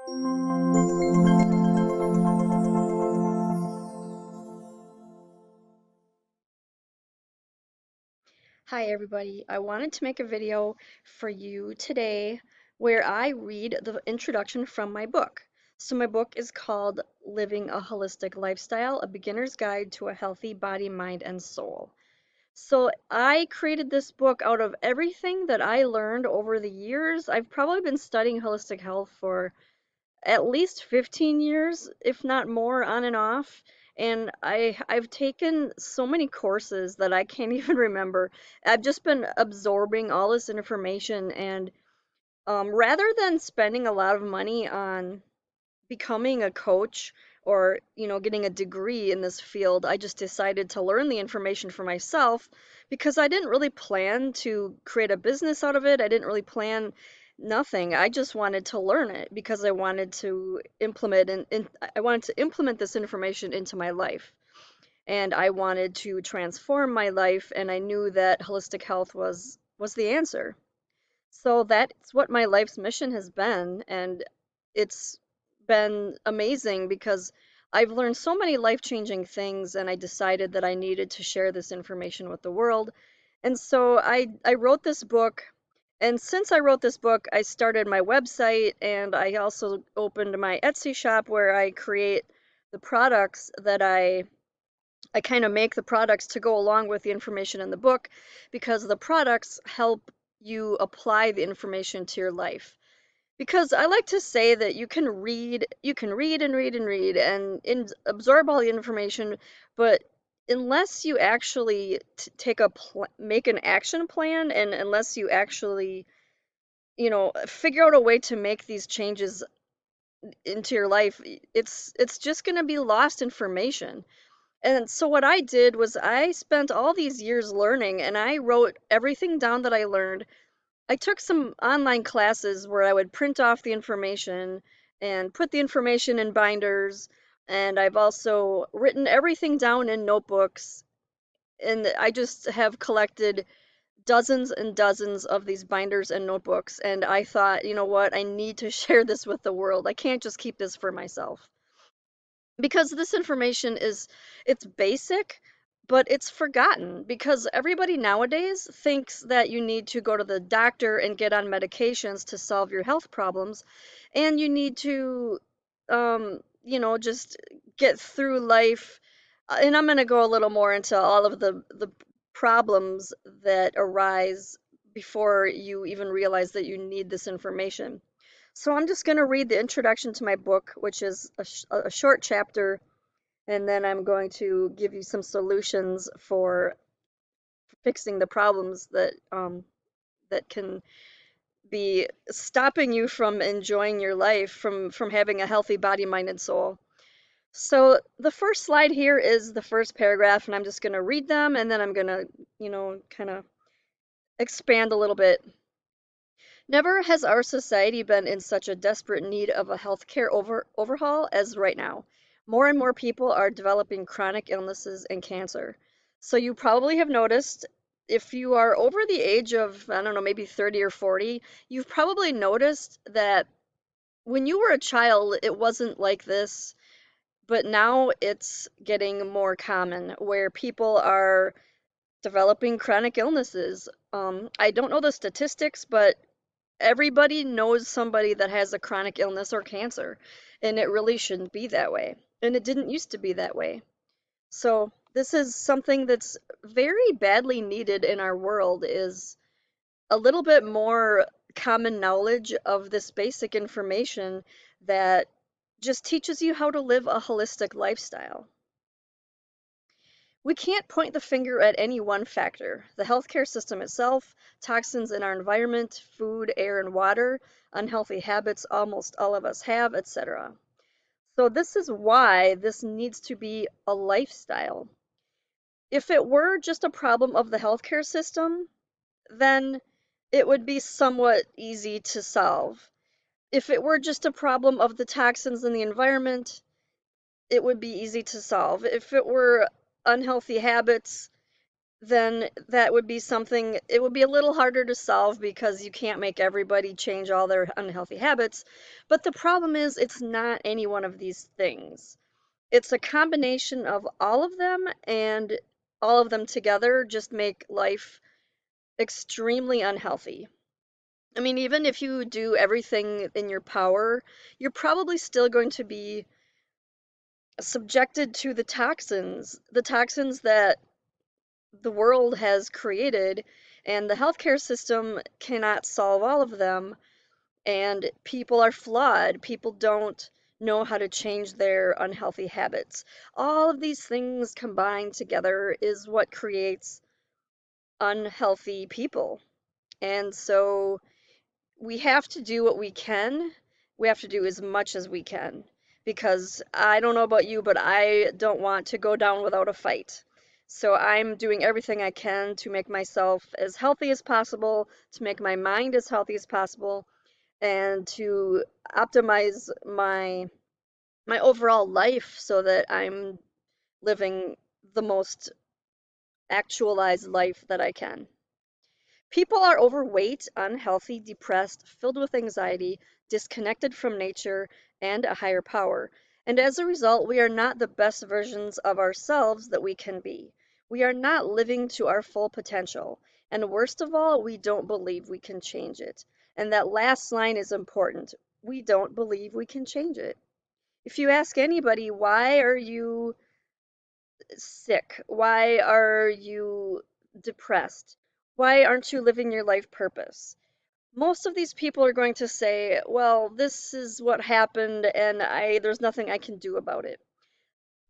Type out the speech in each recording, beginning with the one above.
Hi everybody, I wanted to make a video for you today where I read the introduction from my book. So my book is called Living a Holistic Lifestyle, A Beginner's Guide to a Healthy Body, Mind, and Soul. So I created this book out of everything that I learned over the years. I've probably been studying holistic health for at least 15 years, if not more, on and off. And I've taken so many courses that I can't even remember. I've just been absorbing all this information, and rather than spending a lot of money on becoming a coach or getting a degree in this field, I just decided to learn the information for myself because I didn't really plan to create a business out of it. I didn't really plan nothing. I just wanted to learn it because I wanted to I wanted to implement this information into my life, and I wanted to transform my life, and I knew that holistic health was the answer. So that's what my life's mission has been, and it's been amazing because I've learned so many life-changing things, and I decided that I needed to share this information with the world. And so I wrote this book, and since I wrote this book, I started my website, and I also opened my Etsy shop where I create the products that I kind of make the products to go along with the information in the book because the products help you apply the information to your life. Because I like to say that you can read and read and read and absorb all the information, but unless you actually make an action plan, and unless you actually, figure out a way to make these changes into your life, it's just going to be lost information. And so what I did was I spent all these years learning, and I wrote everything down that I learned. I took some online classes where I would print off the information and put the information in binders, and I've also written everything down in notebooks, and I just have collected dozens and dozens of these binders and notebooks, and I thought, you know what, I need to share this with the world. I can't just keep this for myself because this information it's basic, but it's forgotten because everybody nowadays thinks that you need to go to the doctor and get on medications to solve your health problems, and you need to just get through life. And I'm going to go a little more into all of the problems that arise before you even realize that you need this information. So I'm just going to read the introduction to my book, which is a short chapter, and then I'm going to give you some solutions for fixing the problems that can be stopping you from enjoying your life, from having a healthy body, mind, and soul. So the first slide here is the first paragraph, and I'm just going to read them, and then I'm going to, kind of expand a little bit. Never has our society been in such a desperate need of a healthcare overhaul as right now. More and more people are developing chronic illnesses and cancer. So you probably have noticed, if you are over the age of, I don't know, maybe 30 or 40, you've probably noticed that when you were a child, it wasn't like this, but now it's getting more common where people are developing chronic illnesses. I don't know the statistics, but everybody knows somebody that has a chronic illness or cancer, and it really shouldn't be that way. And it didn't used to be that way. So this is something that's very badly needed in our world, is a little bit more common knowledge of this basic information that just teaches you how to live a holistic lifestyle. We can't point the finger at any one factor: the healthcare system itself, toxins in our environment, food, air, and water, unhealthy habits almost all of us have, etc. So, this is why this needs to be a lifestyle. If it were just a problem of the healthcare system, then it would be somewhat easy to solve. If it were just a problem of the toxins in the environment, it would be easy to solve. If it were unhealthy habits, then that would be something, it would be a little harder to solve because you can't make everybody change all their unhealthy habits. But the problem is, it's not any one of these things. It's a combination of all of them, and all of them together just make life extremely unhealthy. I mean, even if you do everything in your power, you're probably still going to be subjected to the toxins that the world has created, and the healthcare system cannot solve all of them, and people are flawed. People don't know how to change their unhealthy habits. All of these things combined together is what creates unhealthy people. And so we have to do what we can. We have to do as much as we can, because I don't know about you, but I don't want to go down without a fight. So I'm doing everything I can to make myself as healthy as possible, to make my mind as healthy as possible, and to optimize my overall life so that I'm living the most actualized life that I can. People are overweight, unhealthy, depressed, filled with anxiety, disconnected from nature and a higher power. And as a result, we are not the best versions of ourselves that we can be. We are not living to our full potential. And worst of all, we don't believe we can change it. And that last line is important. We don't believe we can change it. If you ask anybody, why are you sick? Why are you depressed? Why aren't you living your life purpose? Most of these people are going to say, well, this is what happened and there's nothing I can do about it.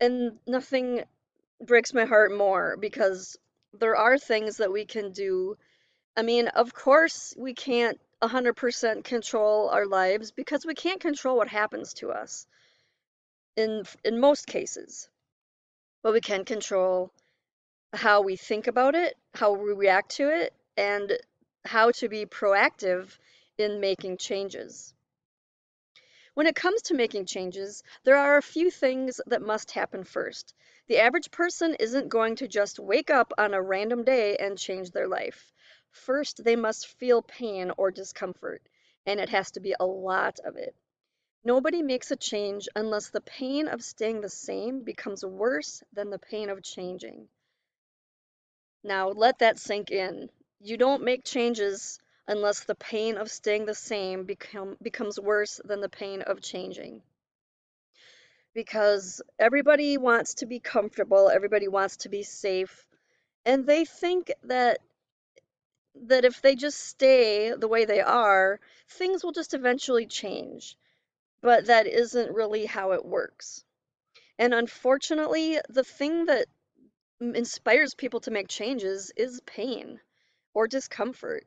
And nothing breaks my heart more, because there are things that we can do. I mean, of course, we can't 100% control our lives, because we can't control what happens to us in most cases. But we can control how we think about it, how we react to it, and how to be proactive in making changes. When it comes to making changes, there are a few things that must happen first. The average person isn't going to just wake up on a random day and change their life. First, they must feel pain or discomfort, and it has to be a lot of it. Nobody makes a change unless the pain of staying the same becomes worse than the pain of changing. Now let that sink in. You don't make changes unless the pain of staying the same becomes worse than the pain of changing. Because everybody wants to be comfortable, everybody wants to be safe, and they think that if they just stay the way they are, things will just eventually change. But that isn't really how it works. And unfortunately, the thing that inspires people to make changes is pain or discomfort.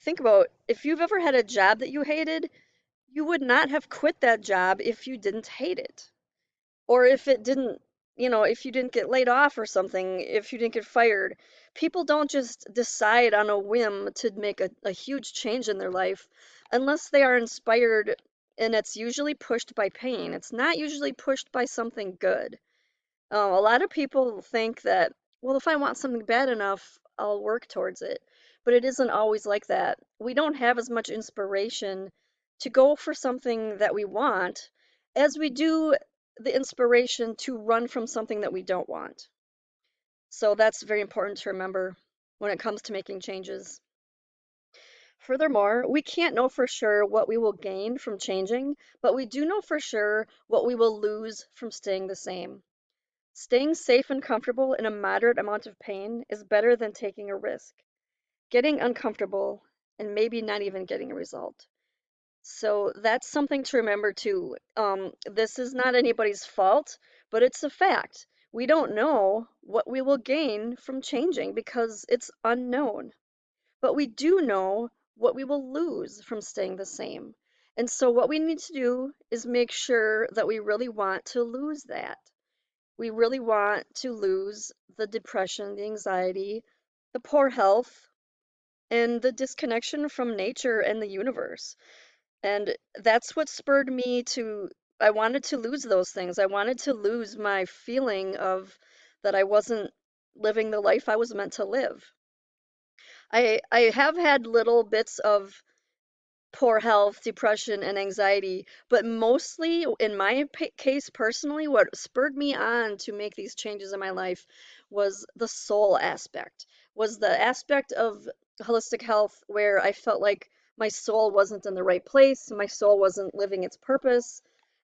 Think about, if you've ever had a job that you hated, you would not have quit that job if you didn't hate it. Or if it didn't, if you didn't get laid off or something, if you didn't get fired. People don't just decide on a whim to make a huge change in their life unless they are inspired, and it's usually pushed by pain. It's not usually pushed by something good. A lot of people think that, well, if I want something bad enough, I'll work towards it. But it isn't always like that. We don't have as much inspiration to go for something that we want as we do the inspiration to run from something that we don't want. So that's very important to remember when it comes to making changes. Furthermore, we can't know for sure what we will gain from changing, but we do know for sure what we will lose from staying the same. Staying safe and comfortable in a moderate amount of pain is better than taking a risk, getting uncomfortable, and maybe not even getting a result. So that's something to remember too. This is not anybody's fault, but it's a fact. We don't know what we will gain from changing because it's unknown. But we do know what we will lose from staying the same. And so what we need to do is make sure that we really want to lose that. We really want to lose the depression, the anxiety, the poor health, and the disconnection from nature and the universe. And that's what spurred me to, I wanted to lose those things. I wanted to lose my feeling of that I wasn't living the life I was meant to live. I have had little bits of poor health, depression, and anxiety. But mostly, in my case personally, what spurred me on to make these changes in my life was the soul aspect, was the aspect of holistic health where I felt like my soul wasn't in the right place, my soul wasn't living its purpose.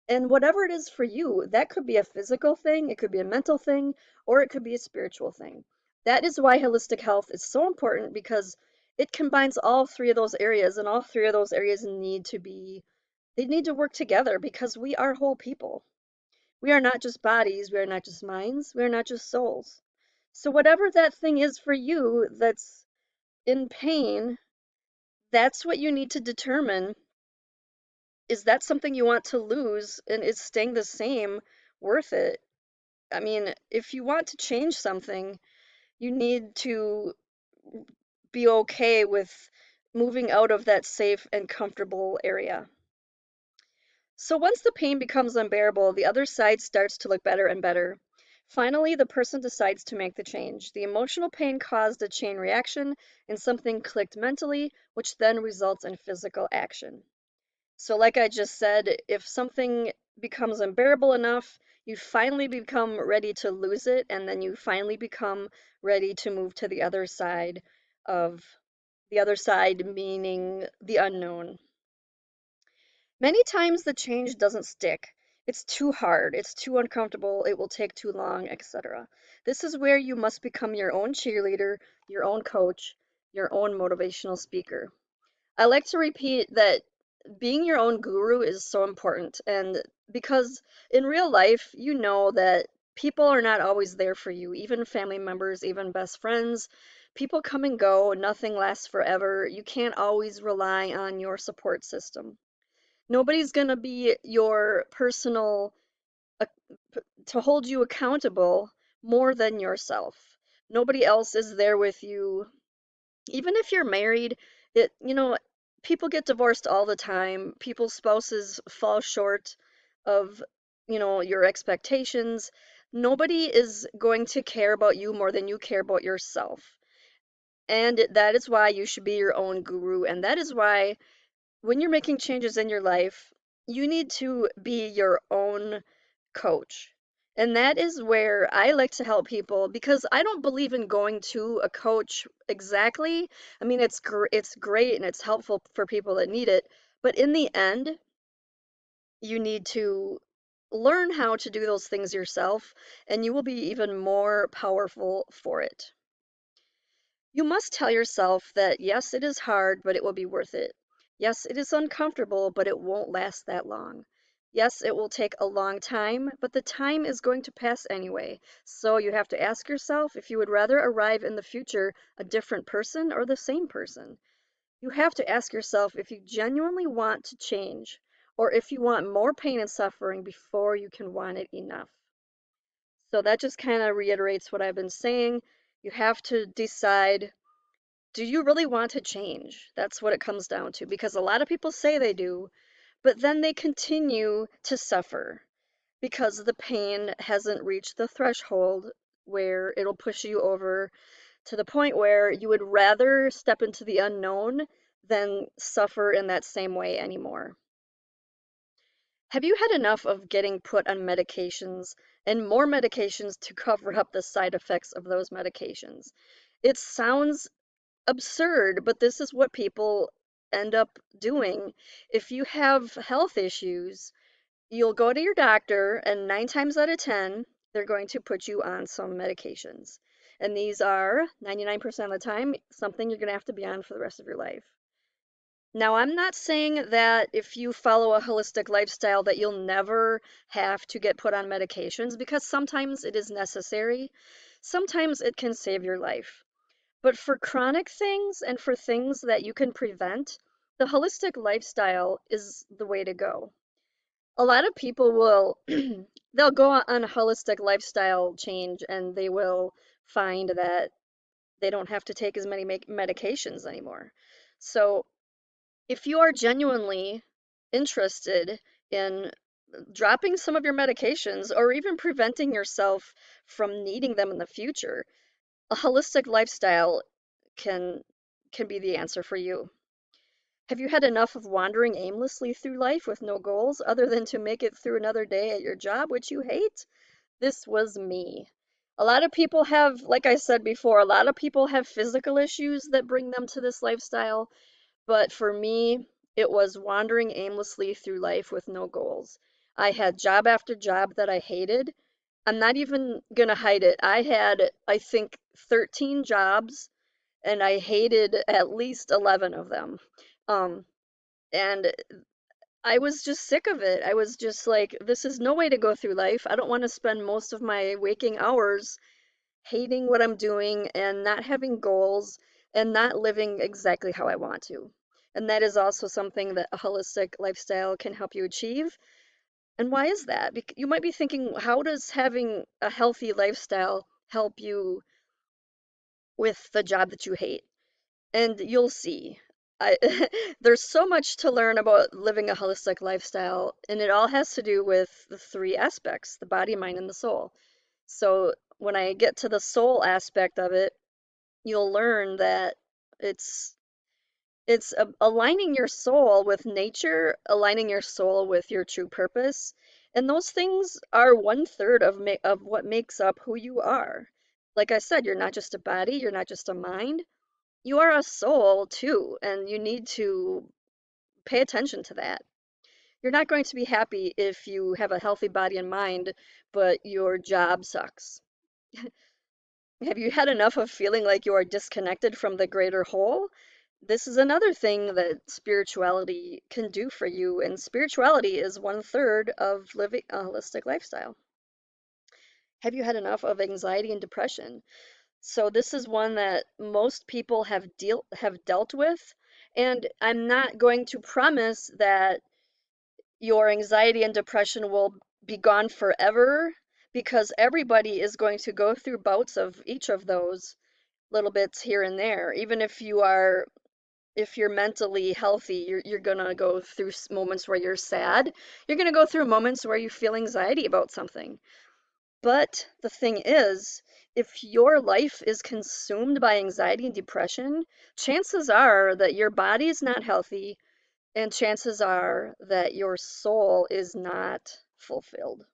And whatever it is for you, that could be a physical thing, it could be a mental thing, or it could be a spiritual thing. That is why holistic health is so important because it combines all three of those areas, and all three of those areas they need to work together because we are whole people. We are not just bodies, we are not just minds, we are not just souls. So whatever that thing is for you that's in pain, that's what you need to determine. Is that something you want to lose, and is staying the same worth it? I mean, if you want to change something, you need to be okay with moving out of that safe and comfortable area. So once the pain becomes unbearable, the other side starts to look better and better. Finally, the person decides to make the change. The emotional pain caused a chain reaction, and something clicked mentally, which then results in physical action. So, like I just said, if something becomes unbearable enough, you finally become ready to lose it, and then you finally become ready to move to of the other side, meaning the unknown. Many times the change doesn't stick. It's too hard, it's too uncomfortable, it will take too long, etc. This is where you must become your own cheerleader, your own coach, your own motivational speaker. I like to repeat that being your own guru is so important, and because in real life, you know that people are not always there for you, even family members, even best friends. People come and go, nothing lasts forever. You can't always rely on your support system. Nobody's going to be your personal uh, to hold you accountable more than yourself. Nobody else is there with you. Even if you're married, people get divorced all the time. People's spouses fall short of, your expectations. Nobody is going to care about you more than you care about yourself. And that is why you should be your own guru. And that is why when you're making changes in your life, you need to be your own coach. And that is where I like to help people because I don't believe in going to a coach exactly. I mean, it's great and it's helpful for people that need it, but in the end, you need to learn how to do those things yourself, and you will be even more powerful for it. You must tell yourself that yes, it is hard, but it will be worth it. Yes, it is uncomfortable, but it won't last that long. Yes, it will take a long time, but the time is going to pass anyway. So you have to ask yourself if you would rather arrive in the future a different person or the same person. You have to ask yourself if you genuinely want to change or if you want more pain and suffering before you can want it enough. So that just kind of reiterates what I've been saying. You have to decide, do you really want to change? That's what it comes down to because a lot of people say they do, but then they continue to suffer because the pain hasn't reached the threshold where it'll push you over to the point where you would rather step into the unknown than suffer in that same way anymore. Have you had enough of getting put on medications and more medications to cover up the side effects of those medications? It sounds absurd, but this is what people end up doing. If you have health issues, you'll go to your doctor, and 9 times out of 10, they're going to put you on some medications. And these are 99% of the time something you're going to have to be on for the rest of your life. Now, I'm not saying that if you follow a holistic lifestyle that you'll never have to get put on medications because sometimes it is necessary. Sometimes it can save your life. But for chronic things and for things that you can prevent, the holistic lifestyle is the way to go. A lot of people will they'll go on a holistic lifestyle change and they will find that they don't have to take as many medications anymore. So, if you are genuinely interested in dropping some of your medications or even preventing yourself from needing them in the future, A holistic lifestyle can can be the answer for you. Have you had enough of wandering aimlessly through life with no goals other than to make it through another day at your job, which you hate? This was me. A lot of people have, like I said before, a lot of people have physical issues that bring them to this lifestyle, but for me, it was wandering aimlessly through life with no goals. I had job after job that I hated. I'm not even gonna hide it. I had, I think, 13 jobs, and I hated at least 11 of them. Um, and I was just sick of it. I was just like, this is no way to go through life. I don't want to spend most of my waking hours hating what I'm doing and not having goals and not living exactly how I want to. And that is also something that a holistic lifestyle can help you achieve. And why is that? You might be thinking, how does having a healthy lifestyle help you with the job that you hate? And you'll see. I, there's so much to learn about living a holistic lifestyle, and it all has to do with the three aspects, the body, mind, and the soul. So when I get to the soul aspect of it, you'll learn that it's aligning your soul with nature, aligning your soul with your true purpose, and those things are one third of what makes up who you are. Like I said, you're not just a body, you're not just a mind, you are a soul too, and you need to pay attention to that. You're not going to be happy if you have a healthy body and mind, but your job sucks. Have you had enough of feeling like you are disconnected from the greater whole? This is another thing that spirituality can do for you, and spirituality is one third of living a holistic lifestyle. Have you had enough of anxiety and depression? So this is one that most people have dealt with, and I'm not going to promise that your anxiety and depression will be gone forever because everybody is going to go through bouts of each of those little bits here and there. Even if you're mentally healthy, you're gonna go through moments where you're sad. You're gonna go through moments where you feel anxiety about something. But the thing is, if your life is consumed by anxiety and depression, chances are that your body is not healthy, and chances are that your soul is not fulfilled.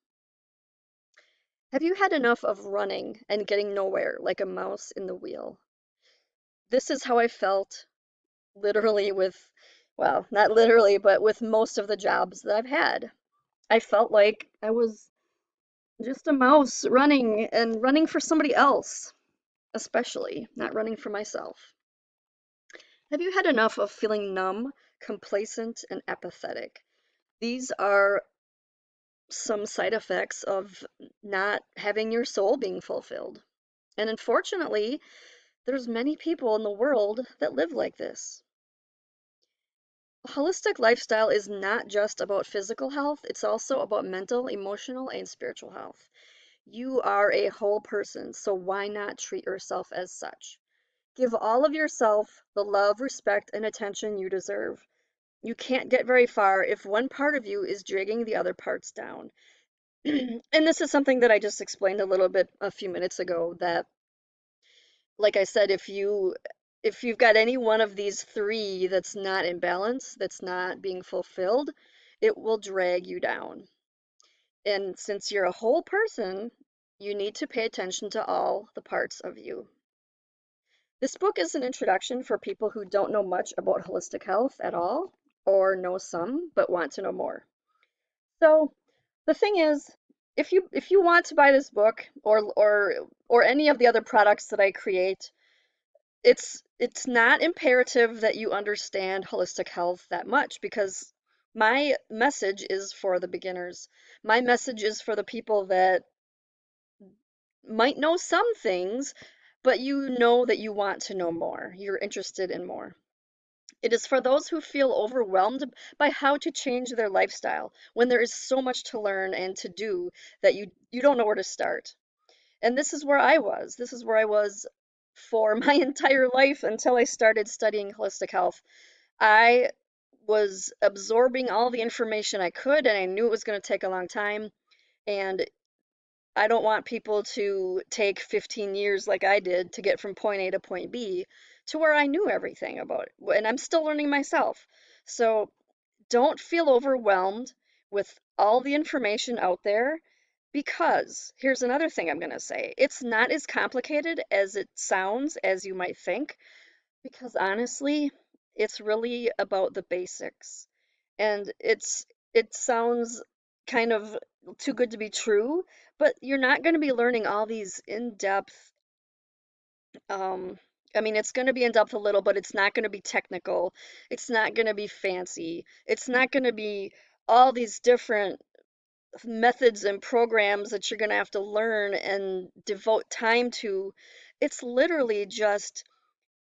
Have you had enough of running and getting nowhere like a mouse in the wheel? This is how I felt literally with, well, not literally, but with most of the jobs that I've had. I felt like I was just a mouse running and running for somebody else, especially not running for myself. Have you had enough of feeling numb, complacent, and apathetic? These are some side effects of not having your soul being fulfilled. And unfortunately, there's many people in the world that live like this. A holistic lifestyle is not just about physical health, it's also about mental, emotional, and spiritual health. You are a whole person, so why not treat yourself as such? Give all of yourself the love, respect, and attention you deserve. You can't get very far if one part of you is dragging the other parts down. And this is something that I just explained a little bit a few minutes ago that, like I said, if you've got any one of these three that's not in balance, that's not being fulfilled, it will drag you down. And since you're a whole person, you need to pay attention to all the parts of you. This book is an introduction for people who don't know much about holistic health at all, or know some but want to know more. So the thing is, if you want to buy this book or any of the other products that I create, it's not imperative that you understand holistic health that much because my message is for the beginners. My message is for the people that might know some things, but you know that you want to know more. You're interested in more. It is for those who feel overwhelmed by how to change their lifestyle when there is so much to learn and to do that you don't know where to start. And this is where I was. This is where I was for my entire life until I started studying holistic health. I was absorbing all the information I could, and I knew it was going to take a long time. And I don't want people to take 15 years like I did to get from point A to point B to where I knew everything about it. And I'm still learning myself. So don't feel overwhelmed with all the information out there because here's another thing I'm going to say. It's not as complicated as it sounds, as you might think, because honestly, it's really about the basics. And it sounds kind of too good to be true, but you're not going to be learning all these in-depth um I mean, it's going to be in depth a little, but it's not going to be technical. It's not going to be fancy. It's not going to be all these different methods and programs that you're going to have to learn and devote time to. It's literally just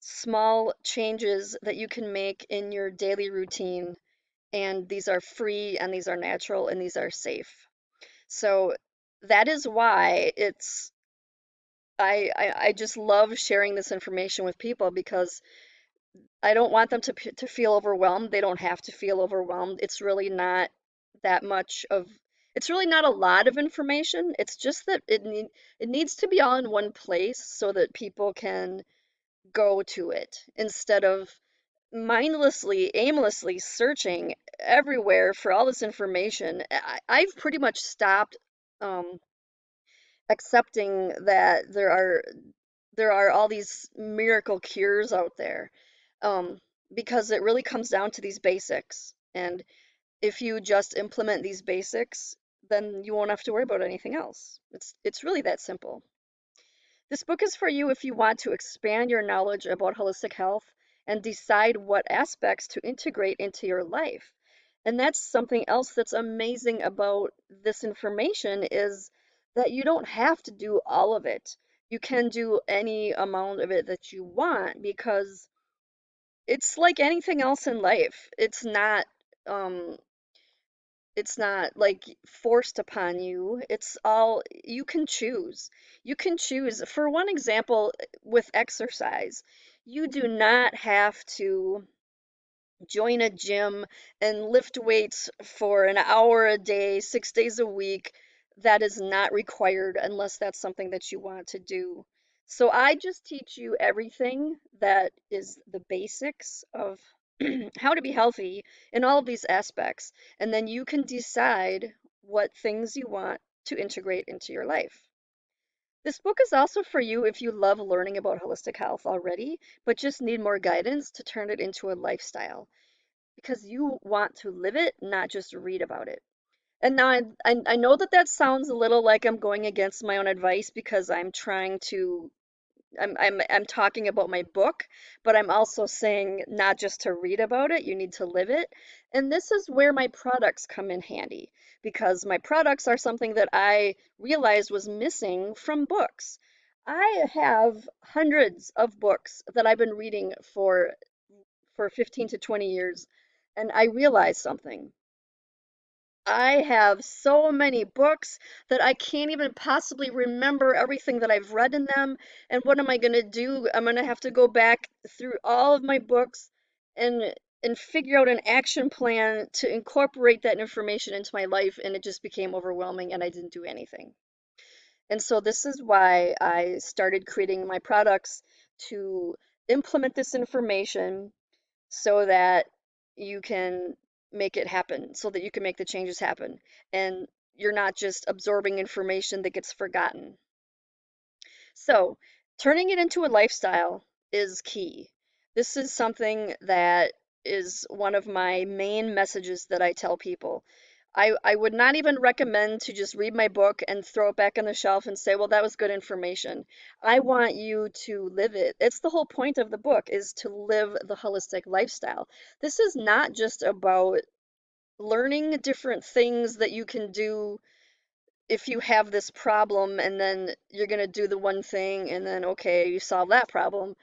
small changes that you can make in your daily routine, and these are free and these are natural and these are safe. So that is why I just love sharing this information with people because I don't want them to feel overwhelmed. They don't have to feel overwhelmed. It's really not that much of it's really not a lot of information. It's just that it needs to be all in one place so that people can go to it instead of mindlessly, aimlessly searching everywhere for all this information. I've pretty much stopped um, accepting that there are all these miracle cures out there, um, because it really comes down to these basics. And if you just implement these basics, then you won't have to worry about anything else. It's really that simple. This book is for you if you want to expand your knowledge about holistic health and decide what aspects to integrate into your life. And that's something else that's amazing about this information is that you don't have to do all of it. You can do any amount of it that you want because it's like anything else in life. Um it's not like forced upon you. It's all you can choose. You can choose. For one example, with exercise, you do not have to join a gym and lift weights for an hour a day, 6 days a week. That is not required unless that's something that you want to do. So I just teach you everything that is the basics of how to be healthy in all of these aspects. And then you can decide what things you want to integrate into your life. This book is also for you if you love learning about holistic health already, but just need more guidance to turn it into a lifestyle because you want to live it, not just read about it. And now I know that that sounds a little like I'm going against my own advice because I'm talking about my book, but I'm also saying not just to read about it, you need to live it. And this is where my products come in handy because my products are something that I realized was missing from books. I have hundreds of books that I've been reading for 15 to 20 years, and I realized something. I have so many books that I can't even possibly remember everything that I've read in them. And what am I going to do? I'm going to have to go back through all of my books and and figure out an action plan to incorporate that information into my life, and it just became overwhelming and I didn't do anything. And so this is why I started creating my products to implement this information so that you can make it happen, so that you can make the changes happen. And you're not just absorbing information that gets forgotten. So, turning it into a lifestyle is key. This is something that is one of my main messages that I tell people. I would not even recommend to just read my book and throw it back on the shelf and say, well, that was good information. I want you to live it. It's the whole point of the book is to live the holistic lifestyle. This is not just about learning different things that you can do if you have this problem and then you're going to do the one thing and then okay you solve that problem.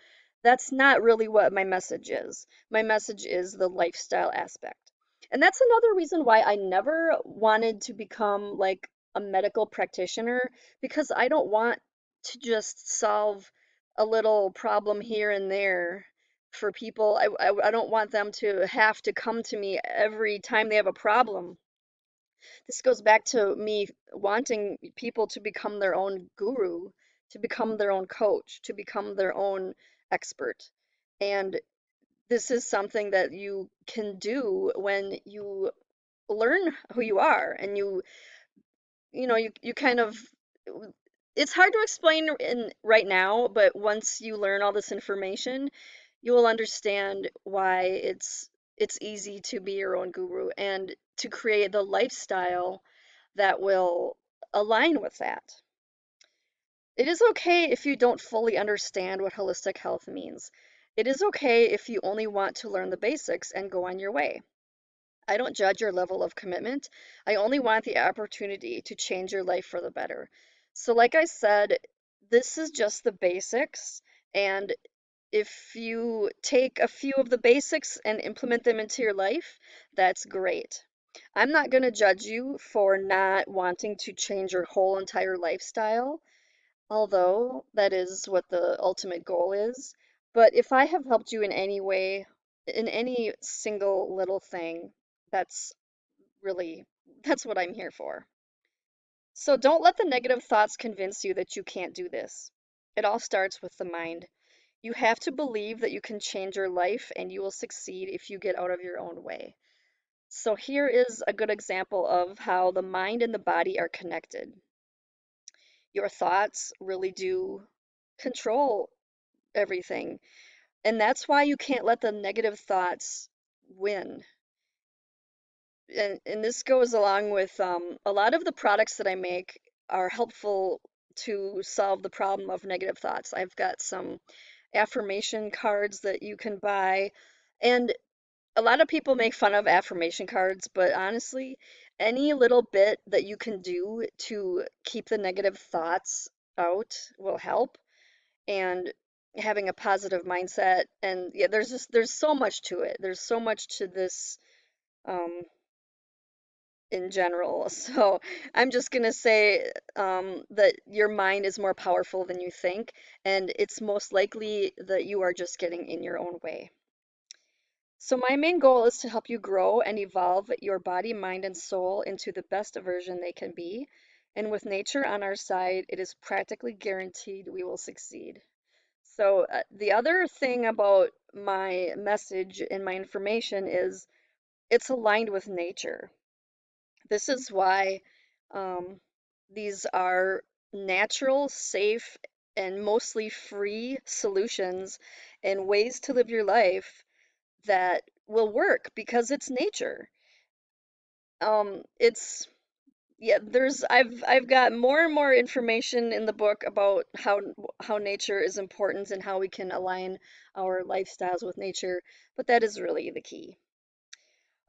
That's not really what my message is. My message is the lifestyle aspect, and that's another reason why I never wanted to become like a medical practitioner, because I don't want to just solve a little problem here and there for people. I don't want them to have to come to me every time they have a problem. This goes back to me wanting people to become their own guru, to become their own coach, to become their own expert. And this is something that you can do when you learn who you are and you kind of it's hard to explain in right now, but once you learn all this information, you will understand why it's easy to be your own guru and to create the lifestyle that will align with that. It is okay if you don't fully understand what holistic health means. It is okay if you only want to learn the basics and go on your way. I don't judge your level of commitment. I only want the opportunity to change your life for the better. So, like I said, this is just the basics. And if you take a few of the basics and implement them into your life, that's great. I'm not going to judge you for not wanting to change your whole entire lifestyle, although that is what the ultimate goal is. But if I have helped you in any way, in any single little thing, that's really, that's what I'm here for. So don't let the negative thoughts convince you that you can't do this. It all starts with the mind. You have to believe that you can change your life and you will succeed if you get out of your own way. So here is a good example of how the mind and the body are connected. Your thoughts really do control everything. And that's why you can't let the negative thoughts win. And this goes along with a lot of the products that I make are helpful to solve the problem of negative thoughts. I've got some affirmation cards that you can buy. And a lot of people make fun of affirmation cards, but honestly, any little bit that you can do to keep the negative thoughts out will help. And having a positive mindset, and yeah, there's so much to it. There's so much to this um, in general. So I'm just gonna say that your mind is more powerful than you think, and it's most likely that you are just getting in your own way. So my main goal is to help you grow and evolve your body, mind, and soul into the best version they can be. And with nature on our side, it is practically guaranteed we will succeed. So the other thing about my message and my information is it's aligned with nature. This is why um, these are natural, safe, and mostly free solutions and ways to live your life that will work because it's nature. It's yeah, I've got more and more information in the book about how nature is important and how we can align our lifestyles with nature, but that is really the key.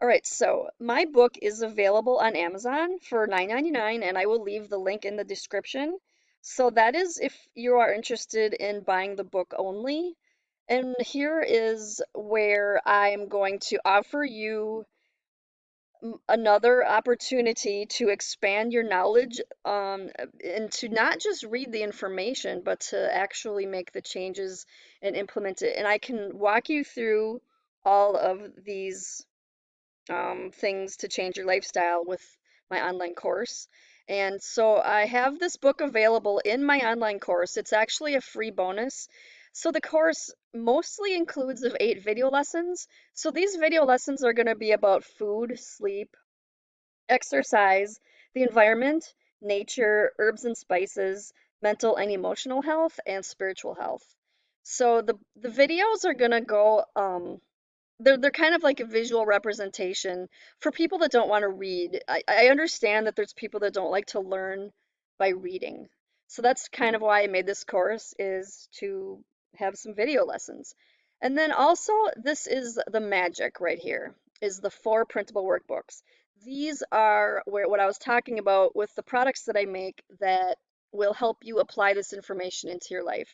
All right, so my book is available on Amazon for $9.99, and I will leave the link in the description. So that is if you are interested in buying the book only. And here is where I'm going to offer you another opportunity to expand your knowledge and to not just read the information, but to actually make the changes and implement it. And I can walk you through all of these things to change your lifestyle with my online course. And so I have this book available in my online course. It's actually a free bonus. So the course mostly includes of 8 video lessons. So these video lessons are going to be about food, sleep, exercise, the environment, nature, herbs and spices, mental and emotional health, and spiritual health. So the videos are going to go they're kind of like a visual representation for people that don't want to read. I understand that there's people that don't like to learn by reading. So that's kind of why I made this course is to have some video lessons. And then also this is the magic right here is the 4 printable workbooks. These are where what I was talking about with the products that I make that will help you apply this information into your life.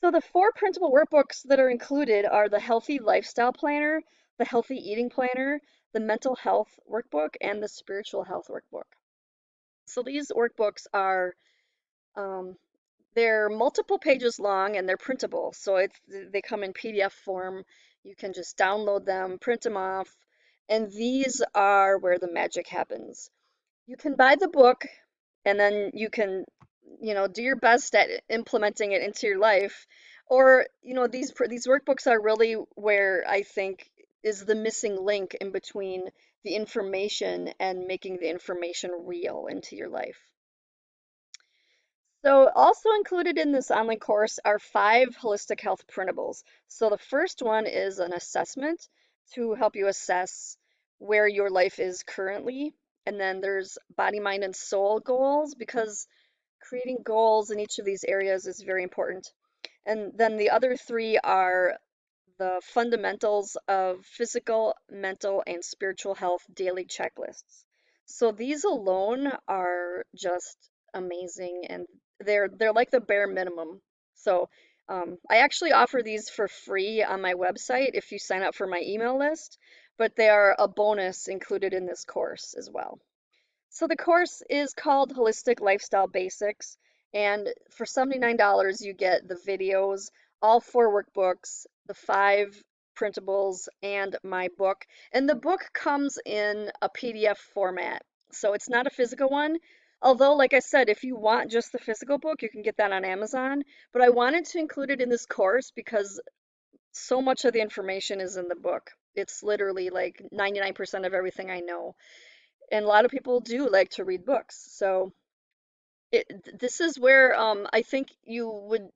So the 4 printable workbooks that are included are the Healthy Lifestyle Planner, the Healthy Eating Planner, the Mental Health Workbook, and the Spiritual Health Workbook. So these workbooks are um, they're multiple pages long and they're printable. So they come in PDF form. You can just download them, print them off, and these are where the magic happens. You can buy the book and then you can, do your best at implementing it into your life. Or, these workbooks are really where I think is the missing link in between the information and making the information real into your life. So, also included in this online course are 5 holistic health printables. So, the first one is an assessment to help you assess where your life is currently. And then there's body, mind, and soul goals because creating goals in each of these areas is very important. And then the other 3 are the fundamentals of physical, mental, and spiritual health daily checklists. So these alone are just amazing and they're like the bare minimum. So I actually offer these for free on my website if you sign up for my email list, but they are a bonus included in this course as well. So the course is called Holistic Lifestyle Basics, and for $79 you get the videos, all 4 workbooks, the 5 printables, and my book. And the book comes in a PDF format, so it's not a physical one. Although, like I said, if you want just the physical book, you can get that on Amazon. But I wanted to include it in this course because so much of the information is in the book. It's literally like 99% of everything I know, and a lot of people do like to read books. So this is where I think you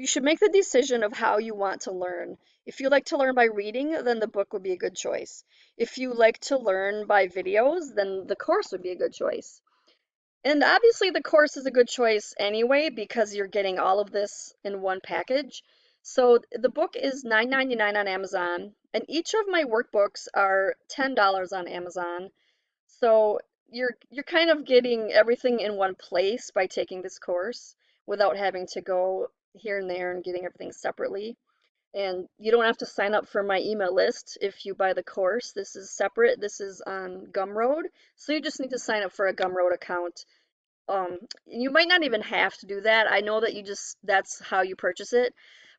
should make the decision of how you want to learn. If you like to learn by reading, then the book would be a good choice. If you like to learn by videos, then the course would be a good choice. And obviously the course is a good choice anyway because you're getting all of this in one package. So the book is $9.99 on Amazon, and each of my workbooks are $10 on Amazon. So you're kind of getting everything in one place by taking this course without having to go here and there and getting everything separately. And you don't have to sign up for my email list if you buy the course. This is separate. This is on Gumroad. So you just need to sign up for a Gumroad account. You might not even have to do that. I know that that's how you purchase it.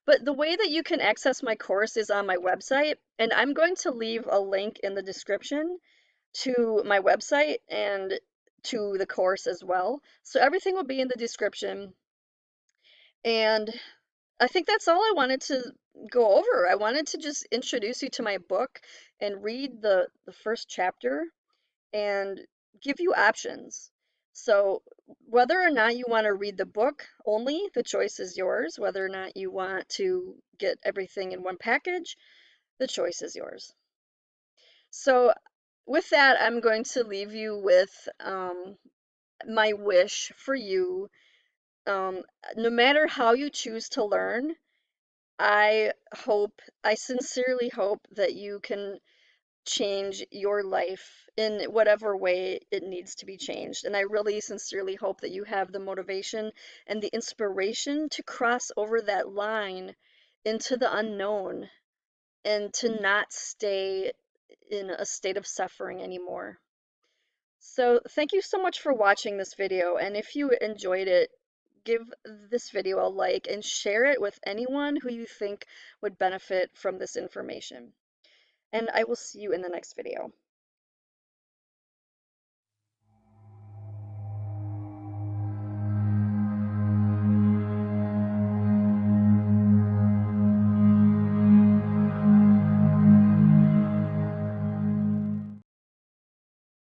But the way that you can access my course is on my website, and I'm going to leave a link in the description to my website and to the course as well. So everything will be in the description. And I think that's all I wanted to go over. I wanted to just introduce you to my book and read the first chapter and give you options. So whether or not you want to read the book only, the choice is yours. Whether or not you want to get everything in one package, the choice is yours. So with that, I'm going to leave you with my wish for you. Um, no matter how you choose to learn, I sincerely hope that you can change your life in whatever way it needs to be changed. And I really sincerely hope that you have the motivation and the inspiration to cross over that line into the unknown and to not stay in a state of suffering anymore. So thank you so much for watching this video, and if you enjoyed it, give this video a like and share it with anyone who you think would benefit from this information. And I will see you in the next video.